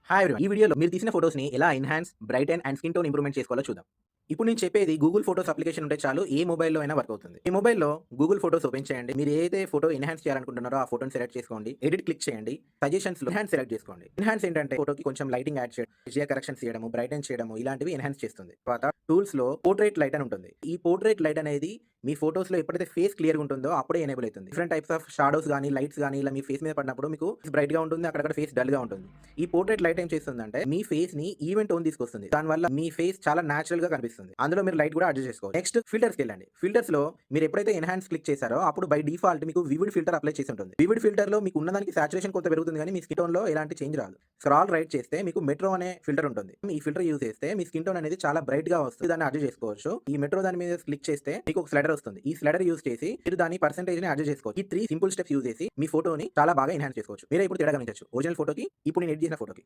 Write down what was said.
Hi everyone. ఈ వీడియోలో మీరు తీసిన ఫోటోస్‌ని ఎలా enhance, brighten and skin tone improvement చేసుకోవాలో చూద్దాం. ఇప్పుడు నేను చెప్పేది గూగుల్ ఫోటోస్ అప్లికేషన్ ఉంటే చాలు ఏ మొబైల్‌లో అయినా వర్క్ అవుతుంది. మీ మొబైల్‌లో గూగుల్ ఫోటోస్ ఓపెన్ చేయండి. మీరు ఏదైతే ఫోటో ఎన్హాన్స్ చేయాలనుకుంటున్నారో ఆ ఫోటోని సెలెక్ట్ చేసుకోండి. ఎడిట్ క్లిక్ చేయండి. సజెషన్స్‌లో ఎన్హాన్స్ సెలెక్ట్ చేసుకోండి. ఎన్హాన్స్ ఏంటంటే ఫోటోకి కొంచెం లైటింగ్ యాడ్ చేయడం, విజువల్ కరెక్షన్స్ చేయడము, బ్రైటెన్ చేయడము ఇలాంటివి ఎన్హాన్స్ చేస్తుంది. తర్వాత టూల్స్‌లో పోర్ట్రైట్ లైట్ అని ఉంటుంది. ఈ పోర్ట్రైట్ లైట్ అనేది మీ ఫోటోస్‌లో ఎప్పుడైతే ఫేస్ క్లియర్‌గా ఉంటుందో అప్పుడే ఎనేబుల్ అవుతుంది. డిఫరెంట్ టైప్స్ ఆఫ్ షాడోస్ గాని, లైట్స్ గాని ఇలా మీ ఫేస్ మీద పడినప్పుడు మీకు బ్రైట్‌గా ఉంటుంది. అక్కడక్కడ ఫేస్ డల్‌గా ఉంటుంది. ఈ పోర్ట్రైట్ లైట్ ఏం చేస్తుందంటే మీ ఫేస్ ని ఈవెన్ టోన్ తీసుకొస్తుంది. దానివల్ల మీ ఫేస్ చాలా నేచురల్ గా కనిపిస్తుంది. అందులో మీరు లైట్ కూడా అడ్జస్ట్ చేసుకోవచ్చు. నెక్స్ట్ ఫిల్టర్స్ కి వెళ్ళండి. ఫిల్టర్స్ లో మీరు ఎప్పుడైతే ఎన్హాన్స్ క్లిక్ చేశారో అప్పుడు బై డిఫాల్ట్ మీకు వివిడ్ ఫిల్టర్ అప్లై చేసి ఉంటుంది. వివిడ్ ఫిల్టర్ లో మీకు ఉన్నదానికి సాచురేషన్ కొంత పెరుగుతుంది కానీ మీ స్కిన్ టోన్ లో ఎలాంటి చేంజ్ రాదు. స్క్రాల్ రైట్ చేస్తే మీకు మెట్రో అనే ఫిల్టర్ ఉంటుంది. ఈ ఫిల్టర్ యూజ్ చేస్తే మీ స్కిన్ టోన్ అనేది చాలా బ్రైట్ గా వస్తుంది. దాన్ని అడ్జస్ట్ చేసుకోవచ్చు. ఈ మెట్రో దాని మీద క్లిక్ చేస్తే మీకు ఒక స్లైడర్ వస్తుంది. ఈ స్లైడర్ యూజ్ చేసి మీరు దాని పర్సెంటేజ్ ని అడ్జస్ట్ చేసుకోవచ్చు. ఈ 3 సింపుల్ స్టెప్స్ యూజ్ చేసి మీ ఫోటోని చాలా బాగా ఎన్హాన్స్ చేసుకోవచ్చు. మీరే ఇప్పుడు తేడా గమనించొచ్చు. ఒరిజినల్ ఫోటోకి ఇప్పుడు నేను ఎడిట్ చేసిన ఫోటోకి.